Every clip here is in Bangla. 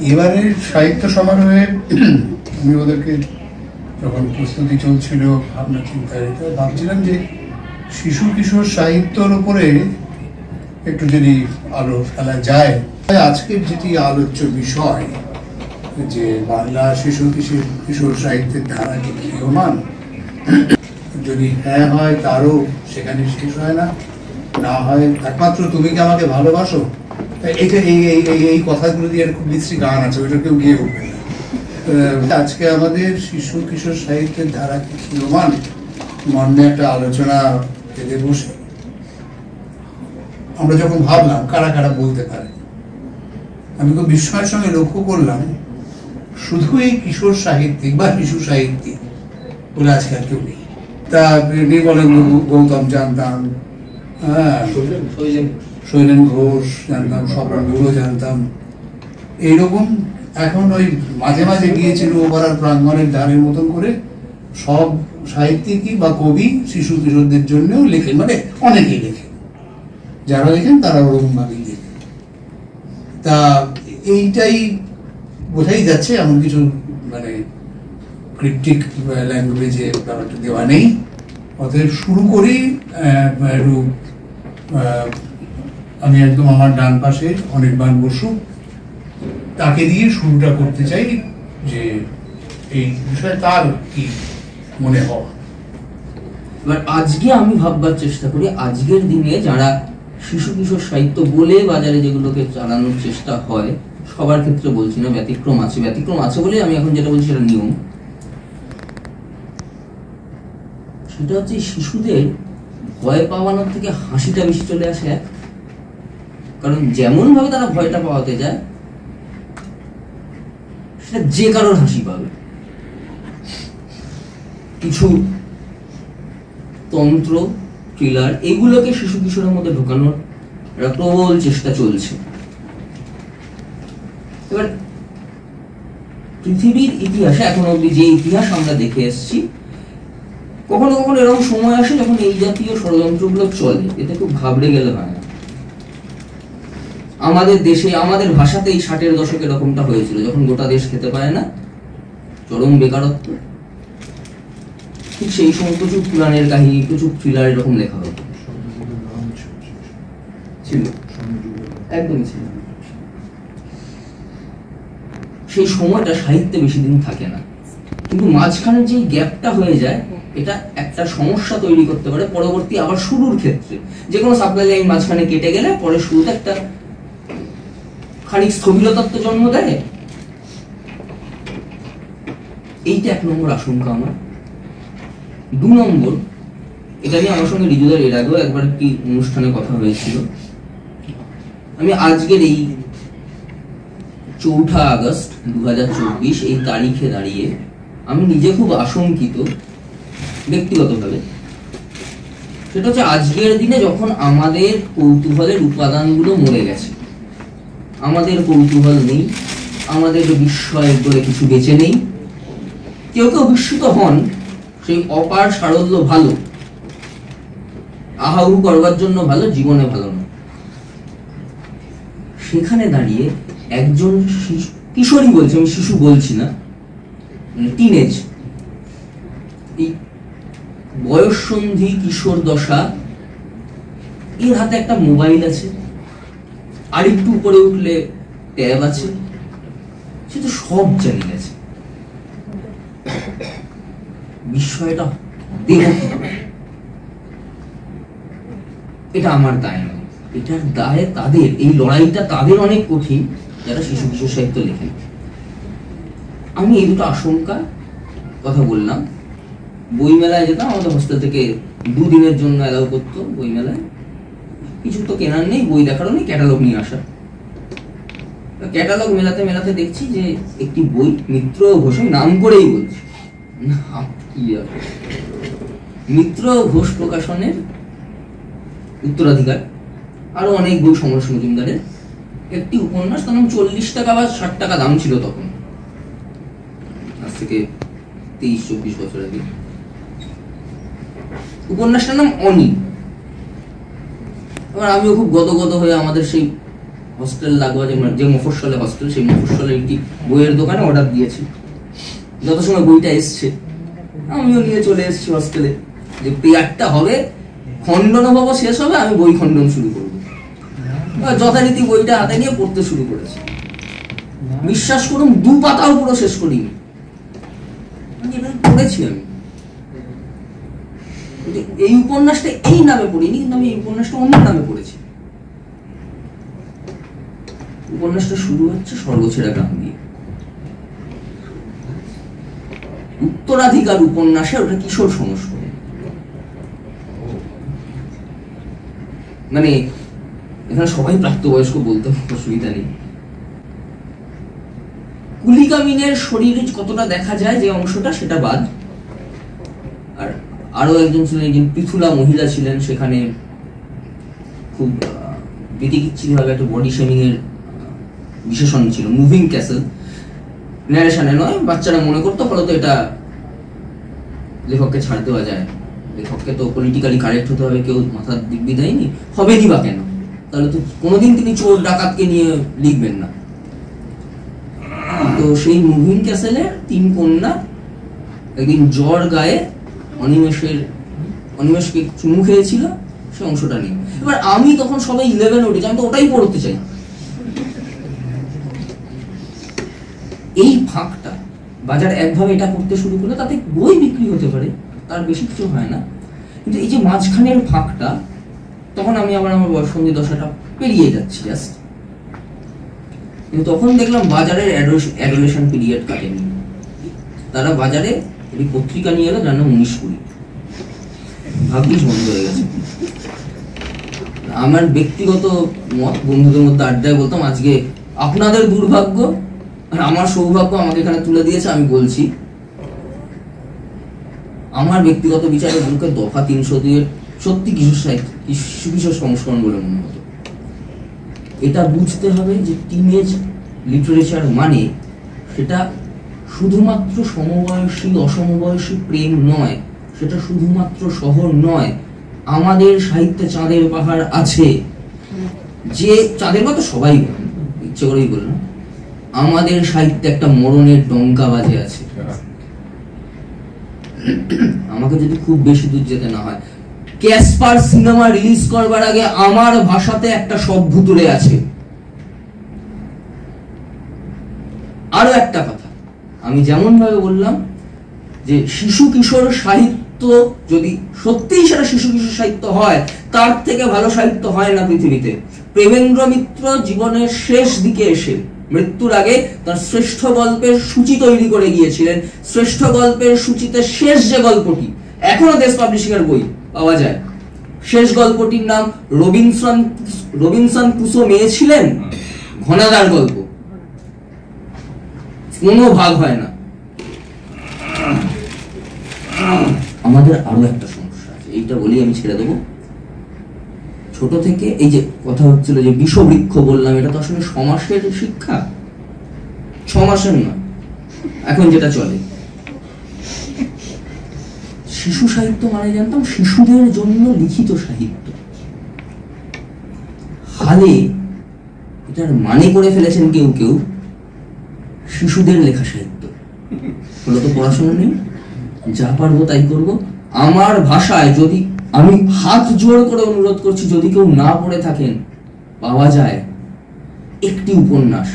এবারের সাহিত্য সমারোহে আমি ওদেরকে যখন প্রস্তুতি চলছিল ভাবনা চিন্তায় ভাবছিলাম যে শিশু কিশোর সাহিত্যর উপরে একটু যদি আলো ফেলা যায়। আজকের যেটি আলোচ্য বিষয় যে বাংলা শিশু কিশোর সাহিত্যের ধারা কি ক্ষীয়মান, যদি হ্যাঁ হয় তারও সেখানে শেষ হয় না, না হয় একমাত্র তুমি কি আমাকে ভালোবাসো, এটা এই কথাগুলো দিয়ে খুব বিশ্রী গান আছে, ওইটা কেউ গিয়ে উঠবে না। আজকে আমাদের শিশু কিশোর সাহিত্যের ধারা কি ক্ষীয়মান মর্মে একটা আলোচনা পেতে বসে আমরা যখন ভাবলাম কারা কারা বলতে পারে, আমি খুব বিস্ময়ের সঙ্গে লক্ষ্য করলাম শুধু এই কিশোর সাহিত্যিক বা শিশু সাহিত্যিক বলে আজকাল কেউ নেই। তা নির্মলেন গৌতম জানতাম, শৈলেন ঘোষ জানতাম, স্বপন গুরু জানতাম, এইরকম এখন ওই মাঝে মাঝে গিয়েছিল ওপাড়ার প্রাঙ্গণের ধারের মতন করে সব সাহিত্যিকই বা কবি শিশু কিশোরদের জন্যও লেখেন, মানে অনেকেই লেখেন, যারা লেখেন তারা ওরকম ভাবেই লেখেন। তা এইটাই বোঝাই যাচ্ছে এমন কিছু মানে ক্রিপ্টিক ল্যাঙ্গুয়েজে ব্যাপারটা দেওয়া নেই। অতএব শুরু করি। আমি একদম আমার ডান পাশে অনির্বাণ বসু, তাকে দিয়ে শুরুটা করতে চাই যে এই বিষয়ে তার কি মনে হয়। এবার আজকে আমি ভাববার চেষ্টা করি আজকের দিনে যারা শিশু কিশোর সাহিত্য বলে বাজারে যেগুলোকে চালানোর চেষ্টা হয়, সবার ক্ষেত্রে বলছি না, ব্যতিক্রম আছে বলে আমি এখন যেটা বলছি সেটা নিয়ম। সেটা হচ্ছে শিশুদের ভয় পাওয়ানোর থেকে হাসিটা বেশি চলে আসে। কারণ যেমন ভাবে তারা ভয়টা পাওয়াতে যায় সেটা যে কারোর হাসি পাবে। কিছু তন্ত্র থ্রিলার এগুলোকে শিশু কিশোরের মধ্যে ঢোকানোর একটা প্রবল চেষ্টা চলছে। এবার পৃথিবীর ইতিহাসে এখন অব্দি যে ইতিহাস আমরা দেখে এসেছি, কখনো কখনো এরকম সময় আসে যখন এই জাতীয় ষড়যন্ত্রগুলো চলে, এতে খুব ঘাবড়ে গেলে হয় না। আমাদের দেশে আমাদের ভাষাতে এই 60-এর দশকে এরকমটা হয়েছিল, যখন গোটা দেশ খেতে পায় না, চরম বেকারত্ব, ঠিক সেই সময় প্রচুর পুরাণের কাহিনী, প্রচুর থ্রিলার এরকম লেখা হতো, ছিল একদমই ছিল। সেই সময়টা সাহিত্যে বেশি দিন থাকে না, কিন্তু মাঝখানে যে গ্যাপটা হয়ে যায় এটা একটা সমস্যা তৈরি করতে পারে পরবর্তী আবার শুরুর ক্ষেত্রে। যে কোনো সাপ্লাই লাইন মাঝখানে কেটে গেলে পরে শুরুতে একটা খানিক স্থবিরতার জন্ম দেয়। এইটা 1 নম্বর আশঙ্কা আমার। 2 নম্বর, এটা নিয়ে আমার সঙ্গে রিজুদার এর আগেও একবার একটি অনুষ্ঠানে কথা হয়েছিল। আমি আজকের এই 4 আগস্ট 2024 এই তারিখে দাঁড়িয়ে আমি নিজে খুব আশঙ্কিত ব্যক্তিগতভাবে। সেটা হচ্ছে আজকের দিনে যখন আমাদের কৌতূহলের উপাদানগুলো মরে গেছে, আমাদের কৌতূহল নেই, আমাদের বিস্ময়ের বলে কিছু বেঁচে নেই। কেউ কেউ বিস্মিত হন, সেই অপার সারল্য ভালো, আহাহু করবার জন্য ভালো, জীবনে ভালো না। সেখানে দাঁড়িয়ে একজন কিশোরী, বলছি আমি শিশু বলছি না, টিনেজ, এই বয়ঃসন্ধি কিশোর দশা, এর হাতে একটা মোবাইল আছে, আর একটু উপরে উঠলে ট্যাব আছে, সে তো সব জানি গেছে। বিষয়টা দেব, এটা আমার দায় নয়, এটার দায় তাদের, এই লড়াইটা তাদের অনেক কঠিন যারা শিশু কিশোর সাহিত্য লেখেন। আমি এই দুটো আশঙ্কা কথা বললাম। বইমেলায় যেতাম, আমাদের হোস্টেল থেকে 2 দিনের জন্য অ্যালাউ করতো বইমেলায়। কিছু তো কেনার নেই, বই দেখারও নেই, ক্যাটালগ নিয়ে আসা। ক্যাটালগ মেলাতে মেলাতে দেখছি যে একটি বই মিত্র ঘোষ, নাম করেই বলছি, মিত্র ঘোষ প্রকাশনের উত্তরাধিকার, আরো অনেক বই, সমরেশ মজুমদারের একটি উপন্যাস, তার নাম 40 টাকা বা 60 টাকা দাম ছিল তখন, আজ থেকে 23-24 বছর আগে। উপন্যাসটার নাম অনি। এবার আমিও খুব গদগদ হয়ে আমাদের সেই হস্টেল লাগোয়া যে মফস্বলে হস্টেল, সেই মফস্বলে একটি বইয়ের দোকানে অর্ডার দিয়েছি। যত সময় বইটা এসছে আমিও নিয়ে চলে এসেছি হস্টেলে, যে পেয়ারটা হবে, খণ্ডন হবো, শেষ হবে, আমি বই খণ্ডন শুরু করবো। যথারীতি বইটা হাতে নিয়ে পড়তে শুরু করেছি। বিশ্বাস করুন 2 পাতাও পুরো শেষ করিনি, পড়েছি আমি। এই উপন্যাসটা এই নামে পড়িনি, কিন্তু আমি এই উপন্যাসটা অন্য নামে পড়েছি। উপন্যাসটা শুরু হচ্ছে স্বর্গছেড়া গ্রাম দিয়ে। উত্তরাধিকার উপন্যাসে ওটা কিশোর সংস্করণ, মানে এখানে সবাই প্রাপ্তবয়স্ক, বলতে অসুবিধা নেই। কুলিকা মিনের শরীরে কতটা দেখা যায় যে অংশটা, সেটা বাদ। আর আরো একজন ছিলেন, একজন পৃথুলা মহিলা ছিলেন, সেখানে খুব বিতিকিচ্ছিরি ভাবে একটা বডি শেমিং এর বিশেষণ ছিল। মুভিং ক্যাসেল, ন্যারেশনে নয়, বাচ্চারা মনে করতো, ফলত এটা লেখককে ছাড় দেওয়া যায়, লেখককে তো পলিটিক্যালি কারেক্ট হতে হবে, কেউ মাথার দিব্যি দেয়নি, হবেনি বা কেন, তাহলে তো কোনোদিন তিনি চোর ডাকাতকে নিয়ে লিখবেন না। তো সেই মুভিং ক্যাসেলের 3 কন্যা একদিন জ্বর গায়ে অনিমেষকে চুমু খেয়েছিল, সে অংশটা নেই। এবার আমি তখন সবাই 11 উঠেছি, আমি তো ওটাই পড়তে চাই। এই ফাঁকটা বাজার একভাবে এটা করতে শুরু করলে তাতে বই বিক্রি হতে পারে, তার বেশি কিছু হয় না। কিন্তু এই যে মাঝখানের ফাঁকটা, তখন আমি আবার আমার বয়ঃসন্ধি দশাটা পেরিয়ে যাচ্ছি জাস্ট। কিন্তু তখন দেখলাম বাজারের অ্যাডোলেশন পিরিয়ড কাটেনি, তারা বাজারে এই পত্রিকা নিয়ে এলো, যার নাম 19-20, ভাগ্যিস বন্ধ হয়ে গেছে। আমার ব্যক্তিগত মত, বন্ধুদের মধ্যে আড্ডায় বলতাম, আজকে আপনাদের দুর্ভাগ্য আর আমার সৌভাগ্য আমাকে এখানে তুলে দিয়েছে। আমি বলছি, আমার ব্যক্তিগত বিচারে বুকের দফা 302 সত্যি কিশোর সাহিত্য, কিশোর সংস্করণ বলে মনে হতো। এটা বুঝতে হবে যে টিনেজ লিটারেচার মানে সেটা শুধুমাত্র সমবয়সী অসমবয়সী প্রেম নয়, সেটা শুধুমাত্র শহর নয়। আমাদের সাহিত্যে চাঁদের পাহাড় আছে, যে চাঁদের কথা সবাই ইচ্ছে করেই বলে না, আমাদের সাহিত্যে একটা মরণের ডঙ্কা বাজে আছে। আমাকে যদি খুব বেশি দূর যেতে না হয়, ক্যাসপার সিনেমা রিলিজ করবার আগে আমার ভাষাতে একটা শব্দ তুলে আছে। আরো একটা কথা, আমি যেমন ভাবে বললাম যে শিশু কিশোর সাহিত্য যদি সত্যিই সেটা শিশু কিশোর সাহিত্য হয়, তার থেকে ভালো সাহিত্য হয় না পৃথিবীতে। প্রেমেন্দ্র মিত্র জীবনের শেষ দিকে এসে, মৃত্যুর আগে, তার শ্রেষ্ঠ গল্পের সূচি তৈরি করে গিয়েছিলেন। শ্রেষ্ঠ গল্পের সূচিতে শেষ যে গল্পটি, এখনো দেশ পাবলিশিং এর বই পাওয়া যায়, শেষ গল্পটির নাম রবিনসন ক্রুসো মেয়ে ছিলেন, ঘনাদার গল্প, কোনো ভাগ হয় না। আমাদের আরো একটা সমস্যা আছে, এইটা বলি আমি ছেড়ে দেবো। ছোট থেকে এই যে কথা হচ্ছিল যে বিষবৃক্ষ বললাম, এটা তো আসলে সমাসের শিক্ষা, 6 মাসের নয়, এখন যেটা চলে। শিশু সাহিত্য মানে জানতাম শিশুদের জন্য লিখিত সাহিত্য। হালে এটার মানে করে ফেলেছেন কেউ কেউ শিশুদের লেখা সাহিত্য। বলো তো পড়াশোনা নেই, যা পারবো তাই করবো আমার ভাষায়। যদি আমি হাত জোড় করে অনুরোধ করছি, যদি কেউ না পড়ে থাকেন, পাওয়া যায় একটি উপন্যাস,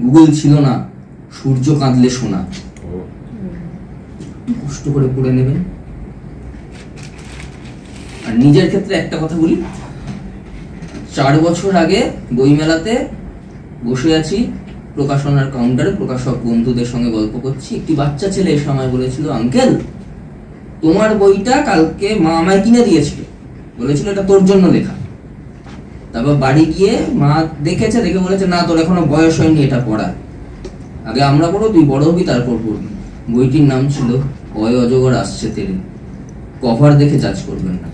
গুগল ছিল না, সূর্য কাঁদলে সোনা, কষ্ট করে পড়ে নেবেন। আর নিজের ক্ষেত্রে একটা কথা বলি, 4 বছর আগে বইমেলাতে বসে আছি, প্রকাশনার কাউন্টারে প্রকাশক বন্ধুদের সঙ্গে গল্প করছি। একটি বাচ্চা ছেলে এসে আমায় বলেছিল, আঙ্কেল তোমার বইটা কালকে মা আমায় কিনে দিয়েছিল, বলেছিল এটা তোর জন্য লেখা। তারপর বাড়ি গিয়ে মা দেখেছে, দেখে বলেছে না তোর এখনো বয়স হয়নি এটা পড়া, আগে আমরা পড়ো, তুই বড় হবি তারপর পড়বি। বইটির নাম ছিল অয় অজগর আসছে তেরে। কভার দেখে জাজ করবেন না।